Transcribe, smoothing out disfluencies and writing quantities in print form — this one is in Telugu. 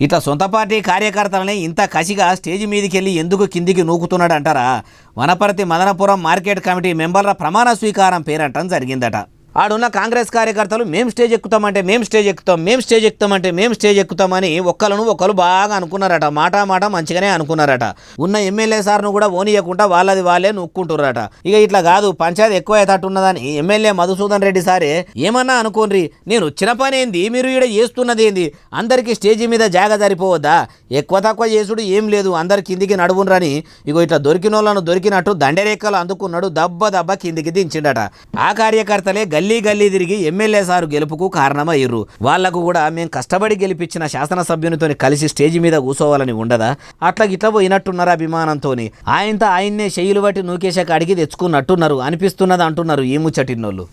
ఇట్లా సొంత పార్టీ కార్యకర్తలని ఇంత కసిగా స్టేజ్ మీదకి వెళ్ళి ఎందుకు కిందికి నూకుతున్నాడు అంటారా? వనపర్తి మదనపురం మార్కెట్ కమిటీ మెంబర్ల ప్రమాణ స్వీకారం పేరంటం జరిగిందట. ఆడున్న కాంగ్రెస్ కార్యకర్తలు మేము స్టేజ్ ఎక్కుతామంటే మేము స్టేజ్ ఎక్కుతాం, మేము స్టేజ్ ఎక్కుతామంటే మేము స్టేజ్ ఎక్కుతామని ఒకరు బాగా అనుకున్నారట. మాట మంచిగానే అనుకున్నారట. ఉన్న ఎమ్మెల్యే సార్ను కూడా ఓనియకుండా వాళ్ళది వాళ్ళే నొక్కుంటున్నారట. ఇక ఇట్లా కాదు పంచాయతీ ఎక్కువ అయ్యేటట్టున్నదని ఎమ్మెల్యే మధుసూదన్ రెడ్డి సారే ఏమన్నా అనుకోండి, నేను వచ్చిన పని ఏంది, మీరు ఈడ చేస్తున్నది ఏంది, అందరికీ స్టేజీ మీద జాగ సరిపోవద్దా, ఎక్కువ తక్కువ చేసుడు ఏం లేదు, అందరి కిందికి నడువునరని ఇగో ఇట్లా దొరికిన వాళ్ళను దొరికినట్టు దండరేఖలు అందుకున్నాడు. దెబ్బ కిందికి దించిండట. ఆ కార్యకర్తలే గల్లీ తిరిగి ఎమ్మెల్యే సారు గెలుపుకు కారణమయ్యారు. వాళ్లకు కూడా మేము కష్టపడి గెలిపించిన శాసనసభ్యునితో కలిసి స్టేజి మీద కూసోవాలని ఉండదా? అట్లా గిట్లా పోయినట్టున్నారు అభిమానంతో. ఆయనతో ఆయన్నే చెయ్యిలు బట్టి నూకేసే కాడికి తెచ్చుకున్నట్టున్నారు అనిపిస్తున్నది అంటున్నారు ఈ ముచ్చటిన్నోళ్ళు.